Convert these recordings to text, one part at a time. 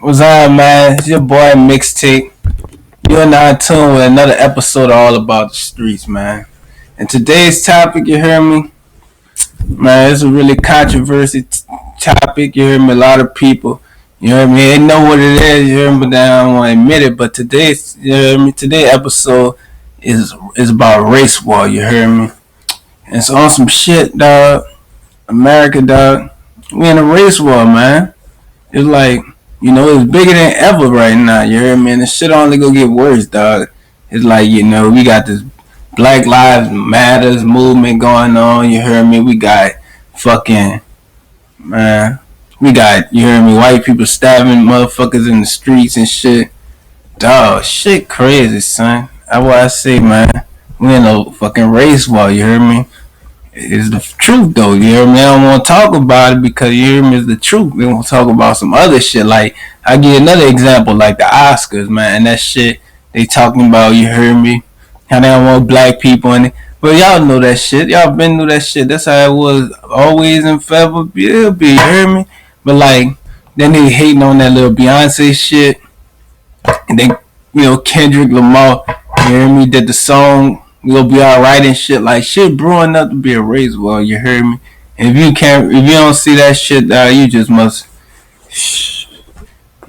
What's up, man? It's your boy Mixtape. You're now tuned with another episode all about the streets, man. And today's topic, you hear me? Man, it's a really controversial topic. You hear me? A lot of people, you hear me? They know what it is, you hear me? But they don't want to admit it. But today's, you hear me? Today's episode is about race war, you hear me? And it's on some shit, dog. America, dog. We in a race war, man. It's like, it's bigger than ever right now. You hear me? And the shit only gonna get worse, dog. It's like, we got this Black Lives Matters movement going on. You hear me? We got fucking, man. We got, you hear me? White people stabbing motherfuckers in the streets and shit. Dog, shit crazy, son. That's what I say, man. We in a fucking race war. You hear me? It's the truth though, you hear me? I don't want to talk about it because you hear me, it's the truth. We want to talk about some other shit. Like, I give you another example, like the Oscars, man, and that shit they talking about, you hear me? How they don't want black people in it. But y'all know that shit. Y'all been through that shit. That's how it was always and forever. It'll be, you hear me? But like, then they hating on that little Beyonce shit. And then, Kendrick Lamar, you hear me, did the song We'll Be Alright and shit. Like, shit brewing up to be a race war, you hear me? And if you don't see that shit, you just must,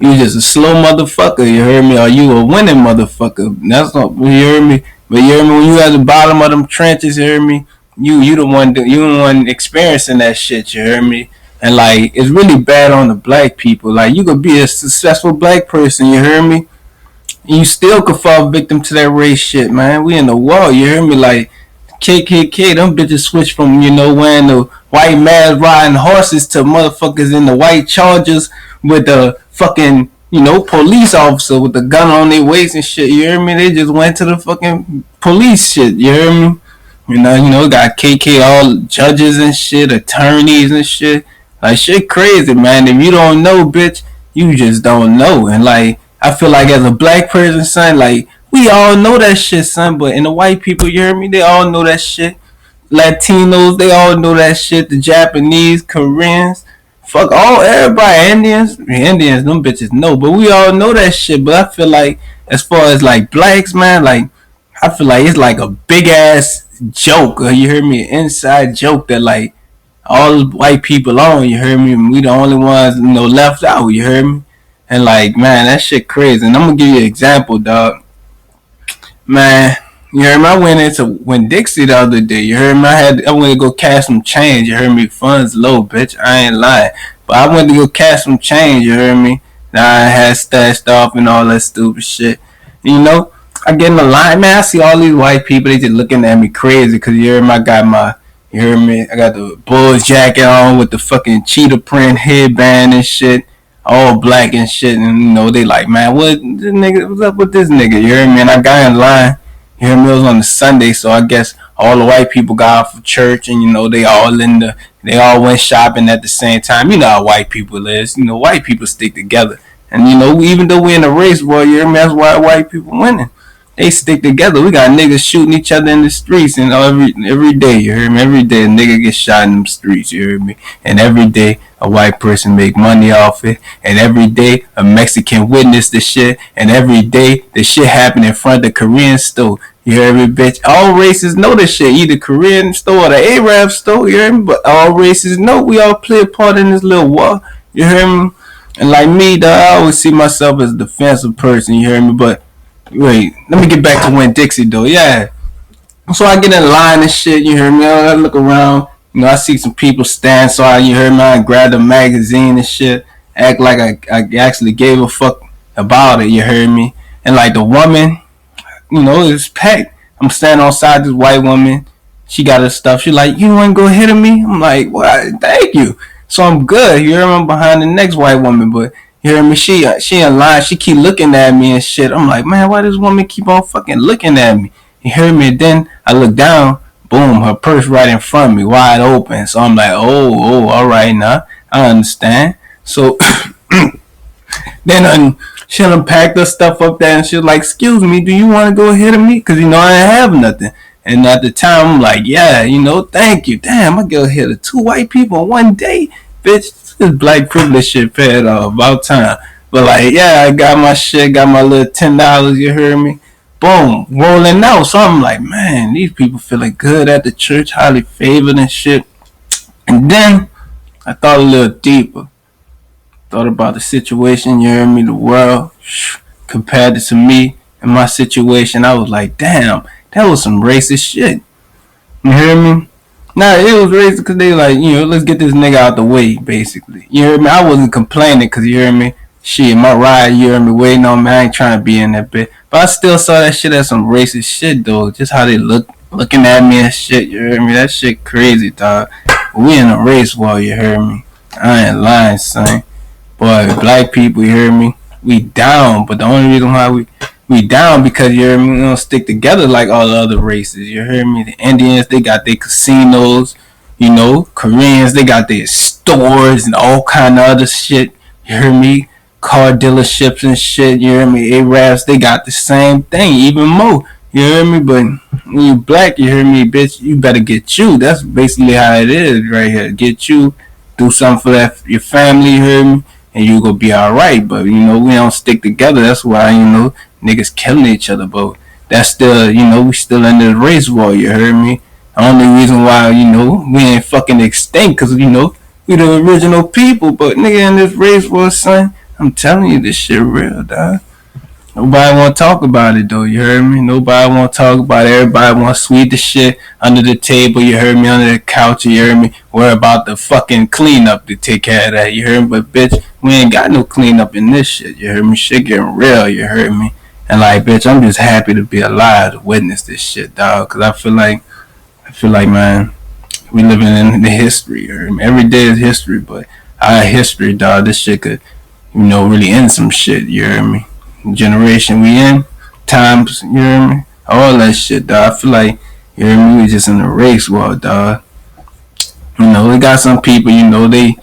you just a slow motherfucker, you hear me? Or you a winning motherfucker. That's not, you hear me? But you hear me, when you at the bottom of them trenches, you hear me? You the one experiencing that shit, you hear me? And like, it's really bad on the black people. Like, you could be a successful black person, you hear me? You still could fall victim to that race shit, man. We in the war, you hear me? Like, KKK, them bitches switch from, wearing the white masks, riding horses to motherfuckers in the white chargers with the fucking, police officer with the gun on their waist and shit, you hear me? They just went to the fucking police shit, you hear me? Got KK all judges and shit, attorneys and shit. Like, shit crazy, man. If you don't know, bitch, you just don't know. And like, I feel like as a black person, son, like, we all know that shit, son. But in the white people, you hear me? They all know that shit. Latinos, they all know that shit. The Japanese, Koreans, fuck all everybody. Indians, them bitches know. But we all know that shit. But I feel like, as far as like blacks, man, like, I feel like it's like a big ass joke. You hear me? An inside joke that like all white people on. You hear me? We the only ones left out. You hear me? And like, man, that shit crazy. And I'm gonna give you an example, dog. Man, you heard me? I went into Dixie the other day. You heard me? I went to go cash some change. You heard me? Funds low, bitch. I ain't lying. But I went to go cash some change. You heard me? Now I had stashed off and all that stupid shit. I get in the line, man. I see all these white people. They just looking at me crazy because you heard me? You heard me? I got the Bulls jacket on with the fucking cheetah print headband and shit. All black and shit, and they like, man, what's up with this nigga? You hear me? And I got in line. You hear me? It was on the Sunday, so I guess all the white people got off for church, and they all went shopping at the same time. You know how white people is. White people stick together, and even though we in a race war, you hear me? That's why white people winning. They stick together. We got niggas shooting each other in the streets, and every day, you hear me? Every day a nigga gets shot in them streets, you hear me? And every day a white person make money off it, and every day a Mexican witness the shit, and every day the shit happen in front of the Korean store. You hear me, bitch? All races know this shit, either Korean store or the Arab store, you hear me? But all races know we all play a part in this little war, you hear me? And like me, dog, I always see myself as a defensive person, you hear me? But wait, let me get back to Win Dixie though. Yeah. So I get in line and shit, you hear me? I look around, I see some people stand, so you hear me? I grab the magazine and shit, act like I actually gave a fuck about it, you hear me? And like the woman, it's packed. I'm standing outside this white woman. She got her stuff. She like, you want to go ahead of me? I'm like, well, thank you. So I'm good. You hear me? I'm behind the next white woman, but you hear me? She in line. She keep looking at me and shit. I'm like, man, why this woman keep on fucking looking at me? You hear me? And then I look down. Boom, her purse right in front of me, wide open. So I'm like, oh, all right now. I understand. So then she unpacked her stuff up there and she was like, excuse me, do you want to go ahead of me? Because, I didn't have nothing. And at the time, I'm like, yeah, thank you. Damn, I go ahead of two white people in one day. Bitch, this black privilege shit fed about time. But like, yeah, I got my shit, got my little $10. You heard me? Boom, rolling out. So I'm like, man, these people feeling good at the church, highly favored and shit. And then I thought a little deeper. Thought about the situation, you heard me, the world, compared it to me and my situation. I was like, damn, that was some racist shit. You hear me? Nah, it was racist because they like, let's get this nigga out the way, basically. You hear me? I wasn't complaining because you hear me? Shit, my ride, you hear me? Waiting on me. I ain't trying to be in that bit. But I still saw that shit as some racist shit, though. Just how they looking at me and shit, you hear me? That shit crazy, dog. We in a race war, you hear me? I ain't lying, son. Boy, black people, you hear me? We down, but the only reason why we down because you hear me, we don't stick together like all the other races. You hear me? The Indians, they got their casinos, Koreans, they got their stores and all kind of other shit. You hear me? Car dealerships and shit. You hear me? Arabs, they got the same thing, even more. You hear me? But when you black, you hear me, bitch, you better get you. That's basically how it is right here. Get you, do something for your family, you hear me? And you gonna be alright. But we don't stick together. That's why niggas killing each other. But that's still we still in this race war. You heard me? The only reason why we ain't fucking extinct because we the original people. But nigga in this race war, son, I'm telling you this shit real, dog. Nobody want to talk about it though. You heard me? Nobody want to talk about it. Everybody want to sweep the shit under the table. You heard me? Under the couch. You heard me? Worry about the fucking cleanup to take care of that. You heard me? But bitch, we ain't got no cleanup in this shit. You heard me? Shit getting real. You heard me? And like, bitch, I'm just happy to be alive to witness this shit, dog. Cause I feel like, man, we living in the history. You heard me? Every day is history, but our history, dog. This shit could, really end some shit. You heard me? Generation we in, times, you hear me? All that shit, dog. I feel like, you hear me? We just in a race war, dog. We got some people, they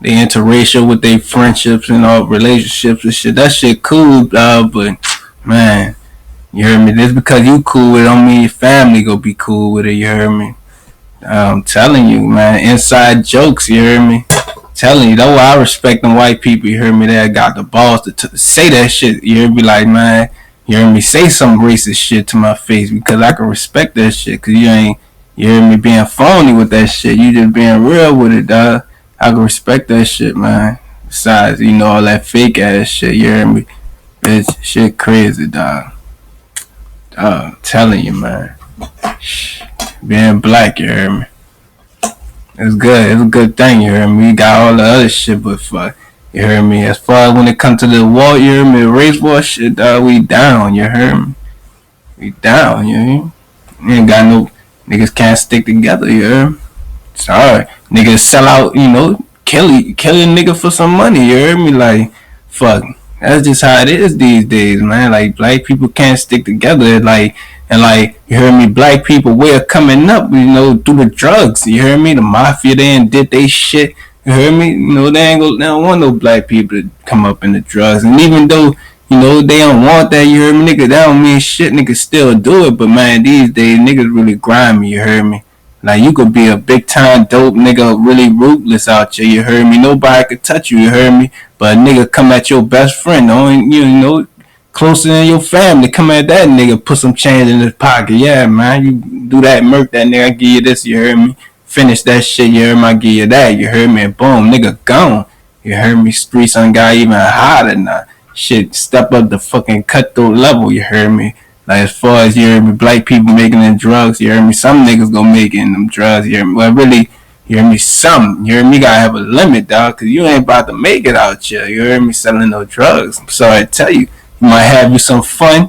interracial with their friendships and all relationships and shit. That shit cool, dog. But man, you hear me? Just because you cool with it don't mean your family gonna be cool with it. You hear me? I'm telling you, man. Inside jokes, you hear me? Telling you, that's why I respect them white people. You hear me? That got the balls to say that shit. You hear me? Like, man, you hear me? Say some racist shit to my face because I can respect that shit. Cause you hear me? Being phony with that shit. You just being real with it, dog. I can respect that shit, man. Besides, all that fake ass shit. You hear me? Bitch, shit crazy, dog. I'm telling you, man. Being black, you hear me? It's good. It's a good thing, you hear me? We got all the other shit, but fuck, you hear me? As far as when it comes to the war, you hear me? Race war shit, dog, we down, you hear me? We down, you hear me? We ain't got no, niggas can't stick together, you hear me? Sorry. Niggas sell out, kill a nigga for some money, you hear me? Like, fuck. That's just how it is these days, man. Like, black people can't stick together, like, and like, you hear me, black people way of coming up, through the drugs. You hear me? The mafia, they ain't did they shit. You hear me? They don't want no black people to come up in the drugs. And even though, they don't want that, you hear me, nigga, that don't mean shit, niggas still do it. But man, these days, niggas really grimy, you hear me? Like, you could be a big time dope nigga, really ruthless out here, you heard me? Nobody could touch you, you heard me? But a nigga come at your best friend, closer than your family, come at that nigga, put some change in his pocket. Yeah, man, you do that, murk that nigga, I give you this, you heard me? Finish that shit, you heard me? I give you that, you heard me? And boom, nigga gone. You heard me? Streets on got even hotter now. Shit, step up the fucking cutthroat level, you heard me? Like, as far as, you heard me, black people making them drugs, you heard me? Some niggas gonna make it in them drugs, you heard me? Well, really, you hear me? Some. You hear me? You gotta have a limit, dog, cause you ain't about to make it out here. You hear me? Selling no drugs. I'm sorry to tell you. You might have you some fun.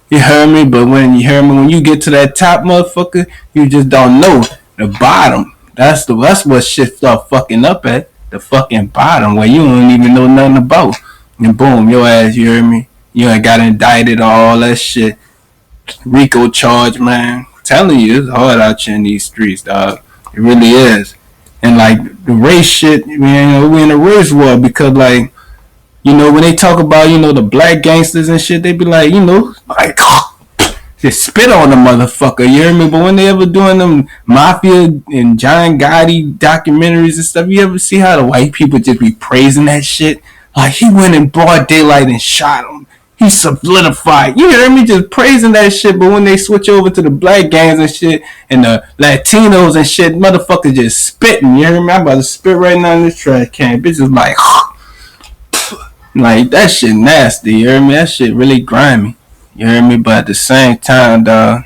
You heard me? But when you hear me, when you get to that top, motherfucker, you just don't know the bottom. That's what shit start fucking up at. The fucking bottom where you don't even know nothing about. And boom, your ass, you hear me? You ain't got indicted or all that shit. Rico charge, man. I'm telling you, it's hard out here in these streets, dog. It really is. And like the race shit, we in a race war because like, when they talk about, the black gangsters and shit, they be like, like, just spit on the motherfucker, you hear me? But when they ever doing them mafia and John Gotti documentaries and stuff, you ever see how the white people just be praising that shit? Like he went in broad daylight and shot him. He solidified. You hear me just praising that shit, but when they switch over to the black gangs and shit and the Latinos and shit, motherfuckers just spitting. You hear me? I'm about to spit right now in this trash can. Bitches like that shit nasty. You hear me? That shit really grimy. You hear me? But at the same time, dog,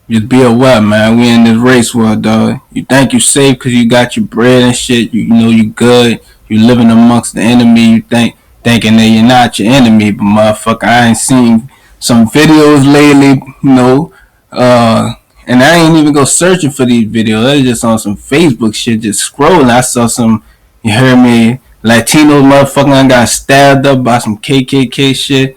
just be aware, man. We in this race war, dog. You think you safe because you got your bread and shit. You know you good. You living amongst the enemy. You thinking that you're not your enemy, but motherfucker, I ain't seen some videos lately, you know. And I ain't even go searching for these videos. I was just on some Facebook shit, just scrolling. I saw some. You heard me? Latinos motherfucker I got stabbed up by some KKK shit.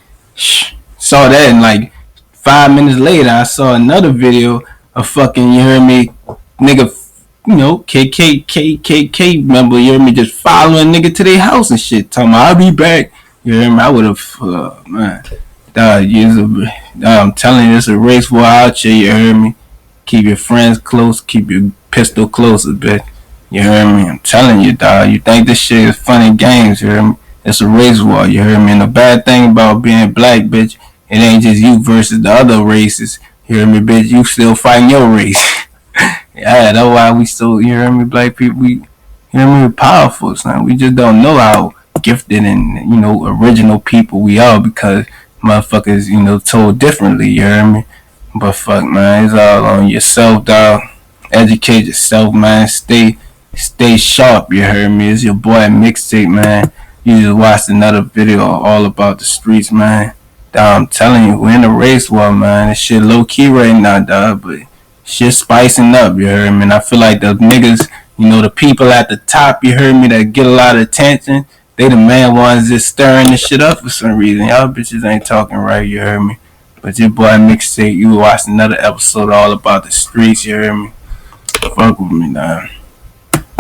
Saw that and like 5 minutes later, I saw another video of fucking, you heard me, nigga, you know, KKK member, you heard me, just following nigga to their house and shit, talking about, I'll be back. You heard me, I would have, man, dog, I'm telling you, it's a race war out here, you heard me. Keep your friends close, keep your pistol close a bit. You heard me? I'm telling you, dog. You think this shit is funny games, you heard me? It's a race war, you heard me? And the bad thing about being black, bitch, it ain't just you versus the other races. You hear me, bitch? You still fighting your race. Yeah, that's why we still, you hear me, black people, you hear me, we're powerful, son. We just don't know how gifted and, you know, original people we are because motherfuckers, you know, told differently, you hear me? But fuck, man, it's all on yourself, dog. Educate yourself, man. Stay sharp, you heard me? It's your boy Mixtape, man. You just watched another video all about the streets, man. Dog, I'm telling you, we're in a race war, man. This shit low key right now, dog, but shit spicing up, you heard me? And I feel like the niggas, you know, the people at the top, you heard me, that get a lot of attention, they the main ones just stirring this shit up for some reason. Y'all bitches ain't talking right, you heard me? But your boy Mixtape, you watched another episode all about the streets, you heard me? Fuck with me, dog.